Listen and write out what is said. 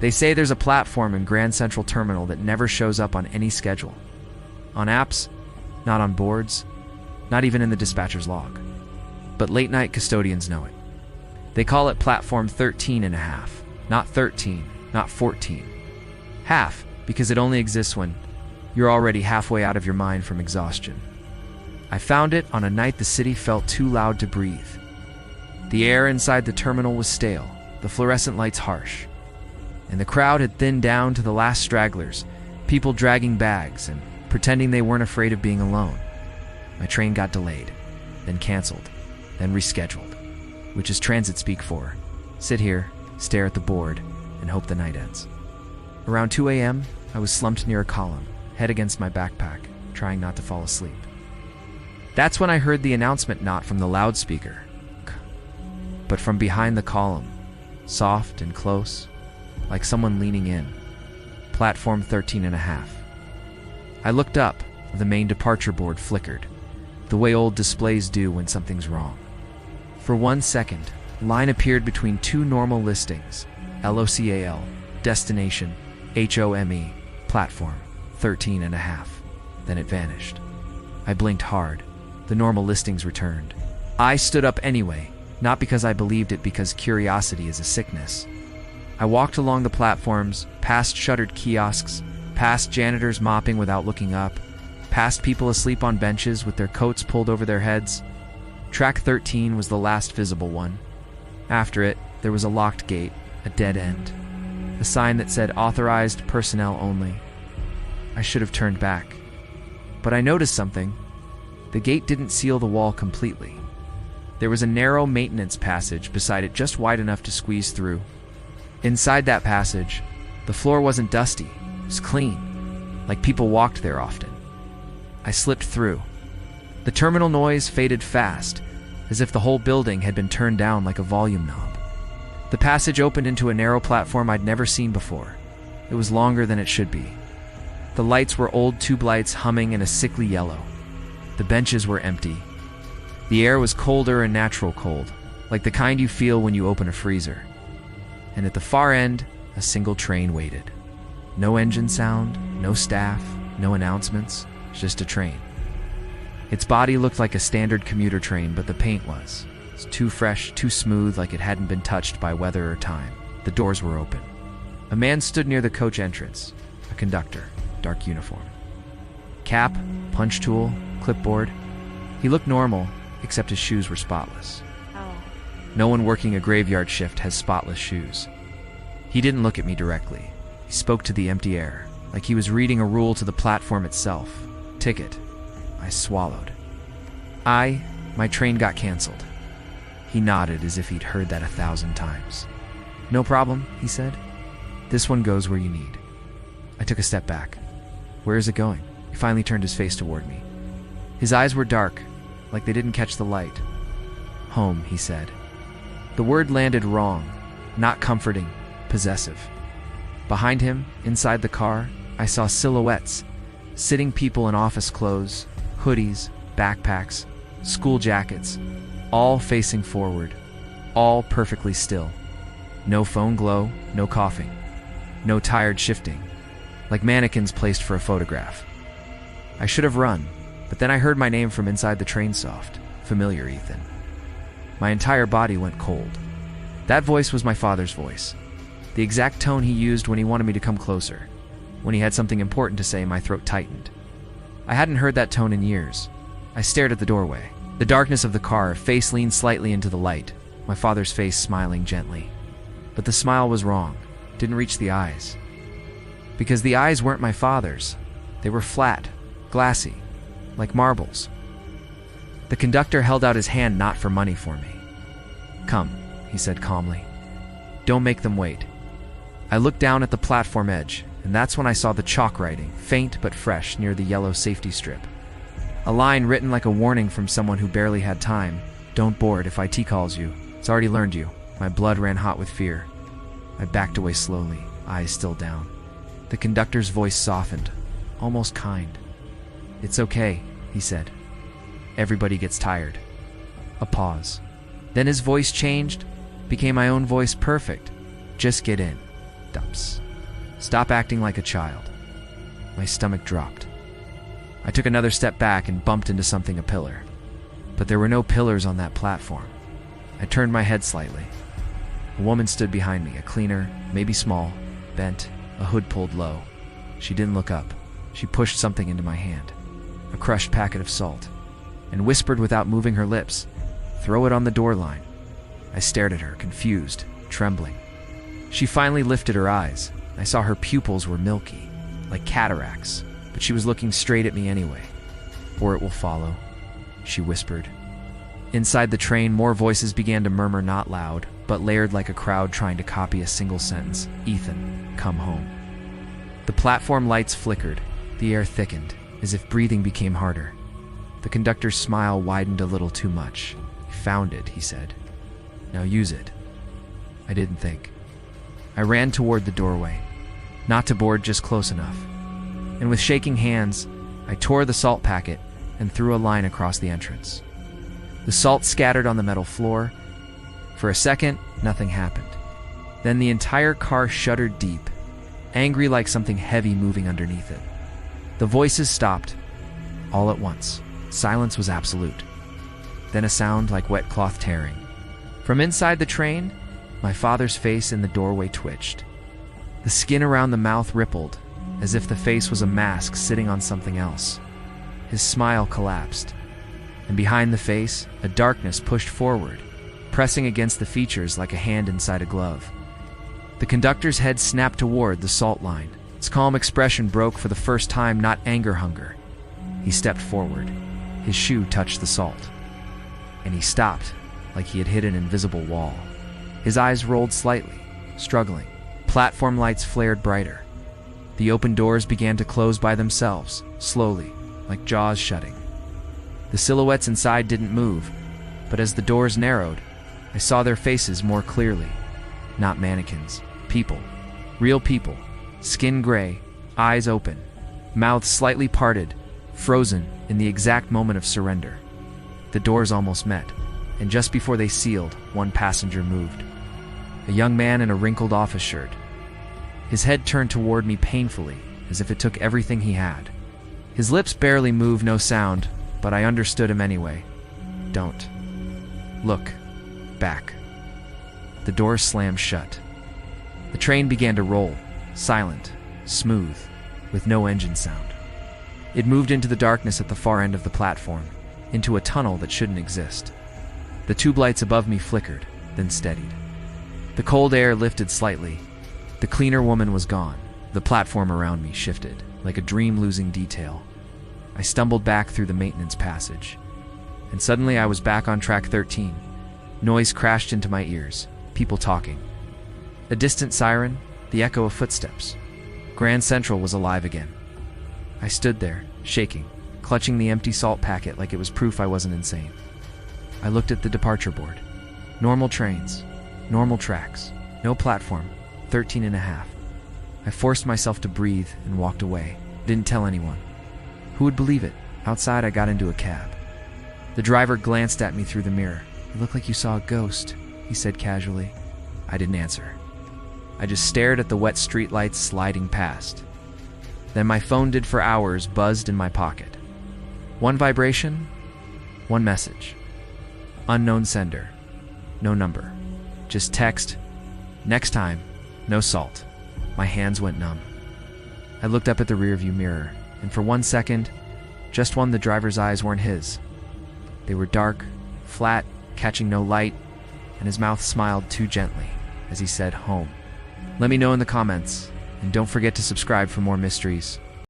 They say there's a platform in Grand Central Terminal that never shows up on any schedule. On apps, not on boards, not even in the dispatcher's log. But late-night custodians know it. They call it Platform 13 and a half. Not 13, not 14. Half, because it only exists when you're already halfway out of your mind from exhaustion. I found it on a night the city felt too loud to breathe. The air inside the terminal was stale, the fluorescent lights harsh, and the crowd had thinned down to the last stragglers, people dragging bags and pretending they weren't afraid of being alone. My train got delayed, then canceled, then rescheduled, which is transit speak for sit here, stare at the board, and hope the night ends. Around 2 a.m., I was slumped near a column, head against my backpack, trying not to fall asleep. That's when I heard the announcement not from the loudspeaker, but from behind the column, soft and close, like someone leaning in. Platform 13 and a half. I looked up, the main departure board flickered, the way old displays do when something's wrong. For 1 second, line appeared between two normal listings, LOCAL, destination, HOME, platform, 13 and a half. Then it vanished. I blinked hard. The normal listings returned. I stood up anyway, not because I believed it, because curiosity is a sickness. I walked along the platforms, past shuttered kiosks, past janitors mopping without looking up, past people asleep on benches with their coats pulled over their heads. Track 13 was the last visible one. After it, there was a locked gate, a dead end, a sign that said authorized personnel only. I should have turned back. But I noticed something. The gate didn't seal the wall completely. There was a narrow maintenance passage beside it, just wide enough to squeeze through. Inside that passage, the floor wasn't dusty. It was clean, like people walked there often. I slipped through. The terminal noise faded fast, as if the whole building had been turned down like a volume knob. The passage opened into a narrow platform I'd never seen before. It was longer than it should be. The lights were old tube lights humming in a sickly yellow. The benches were empty. The air was colder and natural cold, like the kind you feel when you open a freezer. And at the far end, a single train waited. No engine sound, no staff, no announcements, just a train. Its body looked like a standard commuter train, but the paint was too fresh, too smooth, like it hadn't been touched by weather or time. The doors were open. A man stood near the coach entrance, a conductor, dark uniform. Cap, punch tool, clipboard. He looked normal, except his shoes were spotless. No one working a graveyard shift has spotless shoes. He didn't look at me directly. He spoke to the empty air, like he was reading a rule to the platform itself. Ticket. I swallowed. My train got canceled. He nodded as if he'd heard that 1,000 times. No problem, he said. This one goes where you need. I took a step back. Where is it going? He finally turned his face toward me. His eyes were dark, like they didn't catch the light. Home, he said. The word landed wrong, not comforting, possessive. Behind him, inside the car, I saw silhouettes, sitting people in office clothes, hoodies, backpacks, school jackets, all facing forward, all perfectly still. No phone glow, no coughing, no tired shifting, like mannequins placed for a photograph. I should have run, but then I heard my name from inside the train soft, familiar Ethan. My entire body went cold. That voice was my father's voice. The exact tone he used when he wanted me to come closer. When he had something important to say, my throat tightened. I hadn't heard that tone in years. I stared at the doorway. The darkness of the car, a face leaned slightly into the light, my father's face smiling gently. But the smile was wrong, didn't reach the eyes. Because the eyes weren't my father's. They were flat, glassy, like marbles. The conductor held out his hand, not for money, for me. Come, he said calmly. Don't make them wait. I looked down at the platform edge, and that's when I saw the chalk writing, faint but fresh, near the yellow safety strip. A line written like a warning from someone who barely had time. Don't board if IT calls you. It's already learned you. My blood ran hot with fear. I backed away slowly, eyes still down. The conductor's voice softened, almost kind. It's okay, he said. Everybody gets tired. A pause. Then his voice changed, became my own voice, perfect. Just get in. act-ups. Stop acting like a child. My stomach dropped. I took another step back and bumped into something, a pillar. But there were no pillars on that platform. I turned my head slightly. A woman stood behind me, a cleaner, maybe small, bent, a hood pulled low. She didn't look up. She pushed something into my hand, a crushed packet of salt, and whispered without moving her lips, "Throw it on the door line." I stared at her, confused, trembling. She finally lifted her eyes. I saw her pupils were milky, like cataracts, but she was looking straight at me anyway. "Or it will follow," she whispered. Inside the train, more voices began to murmur, not loud, but layered like a crowd trying to copy a single sentence. "Ethan, come home." The platform lights flickered. The air thickened, as if breathing became harder. The conductor's smile widened a little too much. "Found it," he said. "Now use it." I didn't think. I ran toward the doorway. Not to board, just close enough. And with shaking hands, I tore the salt packet and threw a line across the entrance. The salt scattered on the metal floor. For a second, nothing happened. Then the entire car shuddered deep, angry like something heavy moving underneath it. The voices stopped. All at once, silence was absolute. Then a sound like wet cloth tearing. From inside the train, my father's face in the doorway twitched. The skin around the mouth rippled, as if the face was a mask sitting on something else. His smile collapsed, and behind the face, a darkness pushed forward, pressing against the features like a hand inside a glove. The conductor's head snapped toward the salt line. Its calm expression broke for the first time, not anger, hunger. He stepped forward. His shoe touched the salt. And he stopped, like he had hit an invisible wall. His eyes rolled slightly, struggling. Platform lights flared brighter. The open doors began to close by themselves, slowly, like jaws shutting. The silhouettes inside didn't move, but as the doors narrowed, I saw their faces more clearly. Not mannequins, people, real people, skin gray, eyes open, mouths slightly parted, frozen in the exact moment of surrender. The doors almost met, and just before they sealed, one passenger moved. A young man in a wrinkled office shirt. His head turned toward me painfully, as if it took everything he had. His lips barely moved, no sound, but I understood him anyway. "Don't. Look. Back." The doors slammed shut. The train began to roll, silent, smooth, with no engine sound. It moved into the darkness at the far end of the platform, into a tunnel that shouldn't exist. The tube lights above me flickered, then steadied. The cold air lifted slightly. The cleaner woman was gone. The platform around me shifted, like a dream losing detail. I stumbled back through the maintenance passage. And suddenly I was back on track 13. Noise crashed into my ears, people talking. A distant siren, the echo of footsteps. Grand Central was alive again. I stood there, shaking, clutching the empty salt packet like it was proof I wasn't insane. I looked at the departure board. Normal trains, normal tracks, no platform, 13 and a half. I forced myself to breathe and walked away. Didn't tell anyone. Who would believe it? Outside, I got into a cab. The driver glanced at me through the mirror. "You look like you saw a ghost," he said casually. I didn't answer. I just stared at the wet streetlights sliding past. Then my phone did for hours, buzzed in my pocket. One vibration, one message. Unknown sender. No number. Just text. Next time, no salt. My hands went numb. I looked up at the rearview mirror, and for 1 second, just one, the driver's eyes weren't his. They were dark, flat, catching no light, and his mouth smiled too gently as he said, "Home." Let me know in the comments, and don't forget to subscribe for more mysteries.